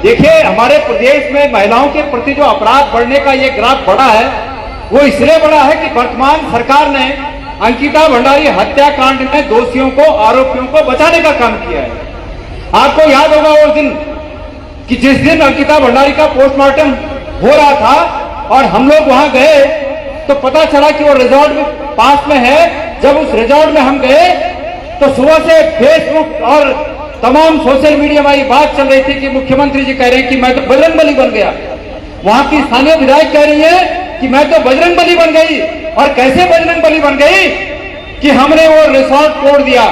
देखिए, हमारे प्रदेश में महिलाओं के प्रति जो अपराध बढ़ने का ये ग्राफ बढ़ा है, वो इसलिए बढ़ा है कि वर्तमान सरकार ने अंकिता भंडारी हत्याकांड में दोषियों को, आरोपियों को बचाने का काम किया है। आपको याद होगा वो दिन कि जिस दिन अंकिता भंडारी का पोस्टमार्टम हो रहा था और हम लोग वहां गए तो पता चला कि वो रिजॉर्ट पास में है। जब उस रिजॉर्ट में हम गए तो सुबह से फेसबुक और तमाम सोशल मीडिया में ये बात चल रही थी कि मुख्यमंत्री जी कह रहे हैं कि मैं तो बजरंगबली बन गया। वहां की स्थानीय विधायक कह रही है कि मैं तो बजरंगबली बन गई। और कैसे बजरंगबली बन गई कि हमने वो रिजॉर्ट तोड़ दिया।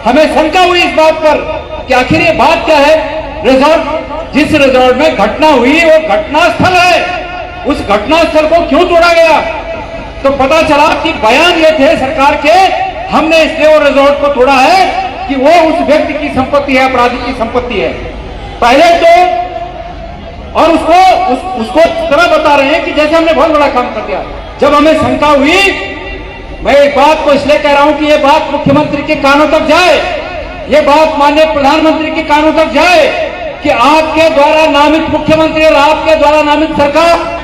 हमें शंका हुई इस बात पर कि आखिर ये बात क्या है। रिजॉर्ट, जिस रिजॉर्ट में घटना हुई वो घटना स्थल है, उस घटना स्थल को क्यों तोड़ा गया? तो पता चला कि बयान ये थे सरकार के, हमने इसलिए वो रिजॉर्ट को तोड़ा है कि वो उस व्यक्ति की संपत्ति है, अपराधी की संपत्ति है। पहले तो और उसको इस तरह बता रहे हैं कि जैसे हमने बहुत बड़ा काम कर दिया। जब हमें शंका हुई, मैं एक बात को इसलिए कह रहा हूं कि ये बात मुख्यमंत्री के कानों तक जाए, ये बात माननीय प्रधानमंत्री के कानों तक जाए कि आपके द्वारा नामित मुख्यमंत्री और आपके द्वारा नामित सरकार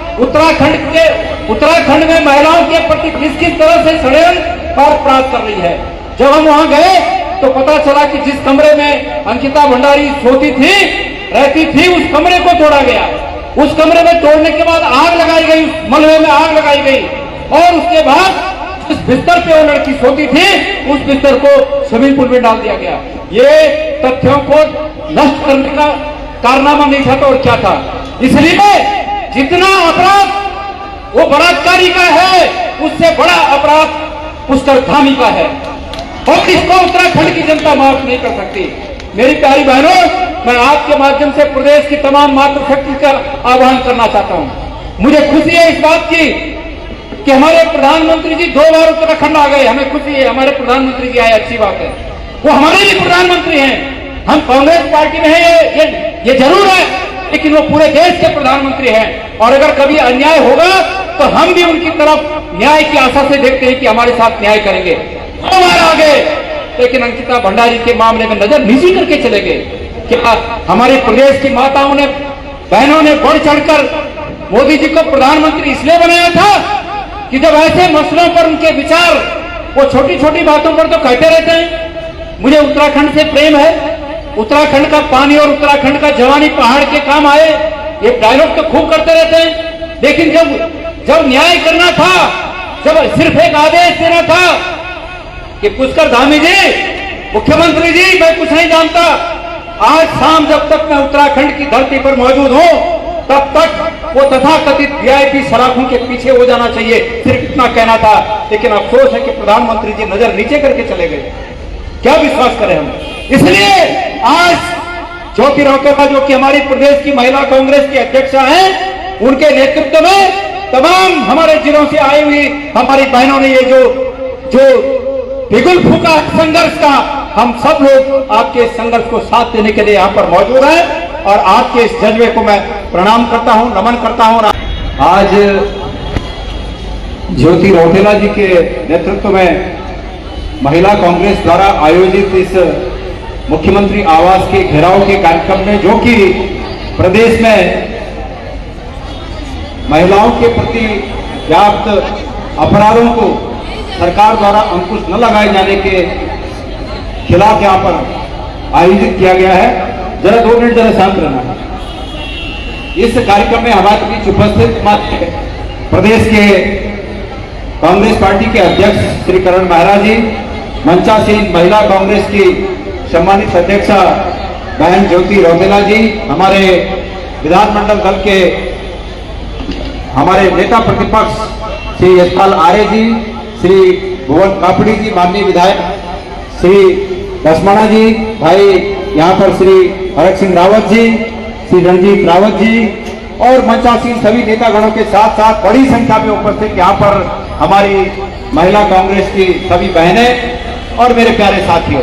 उत्तराखंड में महिलाओं के प्रति किस तरह से षड्यंत्र और अपराध कर रही है। जब हम वहां गए तो पता चला कि जिस कमरे में अंकिता भंडारी सोती थी, रहती थी, उस कमरे को तोड़ा गया। उस कमरे में तोड़ने के बाद आग लगाई गई, उस मलबे में आग लगाई गई और उसके बाद जिस बिस्तर पे वो लड़की सोती थी उस बिस्तर को स्विमिंग पूल में डाल दिया गया। ये तथ्यों को नष्ट करने का कारनामा नहीं था तो और क्या था। इसलिए जितना अपराध वो बलात्कारी का है, उससे बड़ा अपराध पुष्करधामी का है और इसको उत्तराखंड की जनता माफ नहीं कर सकती। मेरी प्यारी बहनों, मैं आपके माध्यम से प्रदेश की तमाम मातृशक्ति का आह्वान करना चाहता हूं। मुझे खुशी है इस बात की कि हमारे प्रधानमंत्री जी 2 बार उत्तराखंड आ गए। हमें खुशी है, हमारे प्रधानमंत्री जी आए, अच्छी बात है। वो हमारे भी प्रधानमंत्री हैं। हम कांग्रेस पार्टी में हैं, ये जरूर है, लेकिन वो पूरे देश के प्रधानमंत्री हैं। और अगर कभी अन्याय होगा तो हम भी उनकी तरफ न्याय की आशा से देखते हैं कि हमारे साथ न्याय करेंगे। 2 बार आ गए, लेकिन अंकिता भंडारी के मामले में नजर नीची करके चले गए। क्या हमारे प्रदेश की माताओं ने, बहनों ने बढ़ चढ़कर मोदी जी को प्रधानमंत्री इसलिए बनाया था कि जब ऐसे मसलों पर उनके विचार, वो छोटी छोटी बातों पर तो कहते रहते हैं। मुझे उत्तराखंड से प्रेम है, उत्तराखंड का पानी और उत्तराखंड का जवानी पहाड़ के काम आए, ये डायलॉग तो खूब करते रहते हैं। लेकिन जब न्याय करना था, जब सिर्फ एक आदेश देना था कि पुष्करधामी जी, मुख्यमंत्री जी, मैं कुछ नहीं जानता, आज शाम जब तक मैं उत्तराखंड की धरती पर मौजूद हूं तब तक वो तथाकथित वीआईपी सलाखों के पीछे हो जाना चाहिए, सिर्फ इतना कहना था। लेकिन अफसोस है कि प्रधानमंत्री जी नजर नीचे करके चले गए। क्या विश्वास करें हम। इसलिए आज ज्योति रौतेला, जो कि हमारी प्रदेश की महिला कांग्रेस की अध्यक्षा हैं, उनके नेतृत्व में तमाम हमारे जिलों से आई हुई हमारी बहनों ने ये जो बिगुल फूका संघर्ष का, हम सब लोग आपके संघर्ष को साथ देने के लिए यहाँ पर मौजूद हैं और आपके इस जज्बे को मैं प्रणाम करता हूं, नमन करता हूं। आज ज्योति रौतेला जी के नेतृत्व में महिला कांग्रेस द्वारा आयोजित इस मुख्यमंत्री आवास के घेराव के कार्यक्रम में, जो कि प्रदेश में महिलाओं के प्रति व्याप्त अपराधों को सरकार द्वारा अंकुश न लगाए जाने के खिलाफ यहाँ पर आयोजित किया गया है। जरा 2 मिनट जरा शांत रहना। इस कार्यक्रम में हमारे बीच उपस्थित प्रदेश के कांग्रेस पार्टी के अध्यक्ष श्री करण मेहरा जी, मंचासीन महिला कांग्रेस की सम्मानित अध्यक्षा बहन ज्योति रौतेला जी, हमारे विधानमंडल दल के हमारे नेता प्रतिपक्ष श्री यशपाल आर्य जी, श्री भुवन कापड़ी जी, माननीय विधायक श्री लक्ष्मणा जी, भाई यहाँ पर श्री हरक सिंह रावत जी, श्री रणजीत रावत जी और मंचासीन सभी नेतागणों के साथ साथ बड़ी संख्या में उपस्थित यहाँ पर हमारी महिला कांग्रेस की सभी बहनें और मेरे प्यारे साथियों,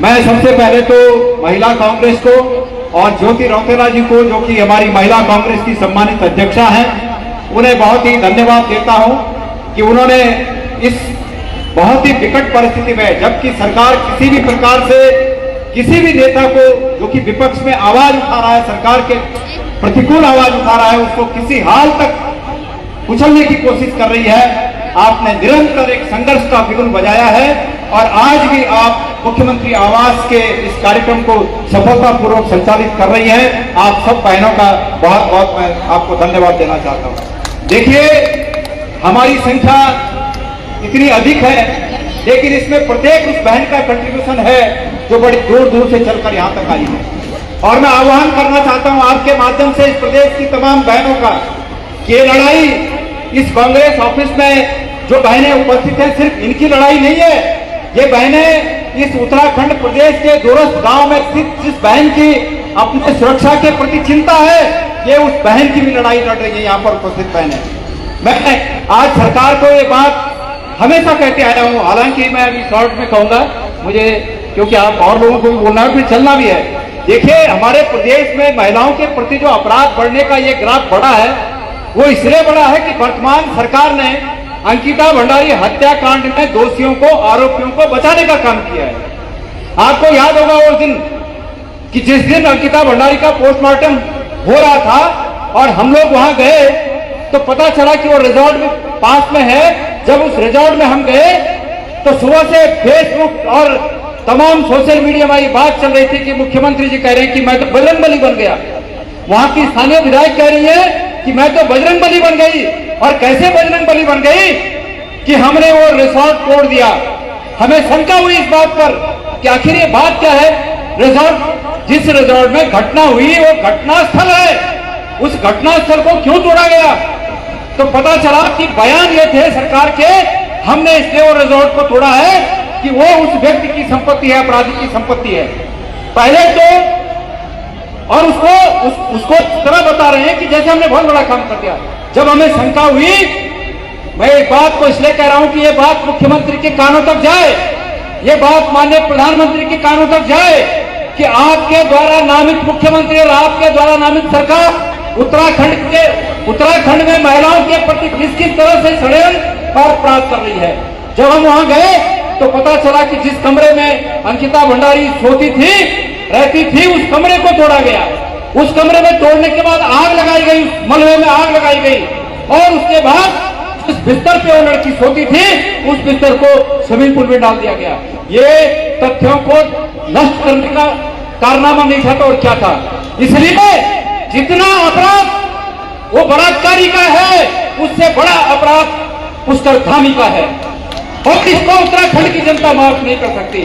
मैं सबसे पहले तो महिला कांग्रेस को और ज्योति रौतेला जी को, जो कि हमारी महिला कांग्रेस की सम्मानित अध्यक्षा हैं, उन्हें बहुत ही धन्यवाद देता हूं कि उन्होंने इस बहुत ही विकट परिस्थिति में, जबकि सरकार किसी भी प्रकार से किसी भी नेता को जो कि विपक्ष में आवाज उठा रहा है, सरकार के प्रतिकूल आवाज उठा रहा है, उसको किसी हाल तक कुचलने की कोशिश कर रही है। आपने निरंतर एक संघर्ष का बिगुल बजाया है और आज भी आप मुख्यमंत्री आवास के इस कार्यक्रम को सफलतापूर्वक संचालित कर रही हैं। आप सब बहनों का बहुत बहुत मैं आपको धन्यवाद देना चाहता हूं। देखिए, हमारी संख्या इतनी अधिक है, लेकिन इसमें प्रत्येक उस बहन का कंट्रीब्यूशन है जो बड़ी दूर दूर से चलकर यहां तक आई है। और मैं आह्वान करना चाहता हूं आपके माध्यम से इस प्रदेश की तमाम बहनों का कि ये लड़ाई इस कांग्रेस ऑफिस में जो बहनें उपस्थित हैं, सिर्फ इनकी लड़ाई नहीं है। ये बहनें इस उत्तराखंड प्रदेश के दूरस्थ गांव में स्थित जिस बहन की अपने सुरक्षा के प्रति चिंता है, ये उस बहन की भी लड़ाई लड़ रही है यहाँ पर उपस्थित बहनें। मैं आज सरकार को ये बात हमेशा कहते आया हूँ, हालांकि मैं अभी शॉर्ट में कहूंगा मुझे, क्योंकि आप और लोगों को भी बोलना है, फिर चलना भी है। देखिए, हमारे प्रदेश में महिलाओं के प्रति जो अपराध बढ़ने का ये ग्राफ बढ़ा है, वो इसलिए बढ़ा है कि वर्तमान सरकार ने अंकिता भंडारी हत्याकांड में दोषियों को, आरोपियों को बचाने का काम किया है। आपको याद होगा उस दिन कि जिस दिन अंकिता भंडारी का पोस्टमार्टम हो रहा था और हम लोग वहां गए तो पता चला कि वो रिजॉर्ट में पास में है। जब उस रिजॉर्ट में हम गए तो सुबह से फेसबुक और तमाम सोशल मीडिया में ये बात चल रही थी कि मुख्यमंत्री जी कह रहे हैं कि मैं तो बजरंगबली बन गया। वहां की स्थानीय विधायक कह रही है कि मैं तो बजरंगबली बन गई। और कैसे बजरंगबली बन गई कि हमने वो रिजॉर्ट तोड़ दिया। हमें शंका हुई इस बात पर कि आखिर ये बात क्या है। रिजॉर्ट, जिस रिजॉर्ट में घटना हुई वो घटना स्थल है, उस घटना स्थल को क्यों तोड़ा गया? तो पता चला कि बयान ये थे सरकार के, हमने इसलिए वो रिजॉर्ट को तोड़ा है कि वो उस व्यक्ति की संपत्ति है, अपराधी की संपत्ति है। पहले तो और उसको इस तरह बता रहे हैं कि जैसे हमने बहुत बड़ा काम कर दिया। जब हमें शंका हुई, मैं एक बात को इसलिए कह रहा हूं कि ये बात मुख्यमंत्री के कानों तक जाए, ये बात माननीय प्रधानमंत्री के कानों तक जाए कि आपके द्वारा नामित मुख्यमंत्री और आपके द्वारा नामित सरकार उत्तराखंड में महिलाओं के प्रति किस तरह से षड्यंत्र और अपराध कर रही है। जब हम वहां गए तो पता चला कि जिस कमरे में अंकिता भंडारी सोती थी, रहती थी, उस कमरे को तोड़ा गया। उस कमरे में तोड़ने के बाद आग लगाई गई, उस मलबे में आग लगाई गई और उसके बाद जिस बिस्तर पे वो लड़की सोती थी उस बिस्तर को स्विमिंग पूल में डाल दिया गया। ये तथ्यों को नष्ट करने का कारनामा नहीं था तो और क्या था। इसलिए जितना अपराध वो बलात्कारी का है, उससे बड़ा अपराध पुष्करधामी का है और इसको उत्तराखंड की जनता माफ नहीं कर सकती।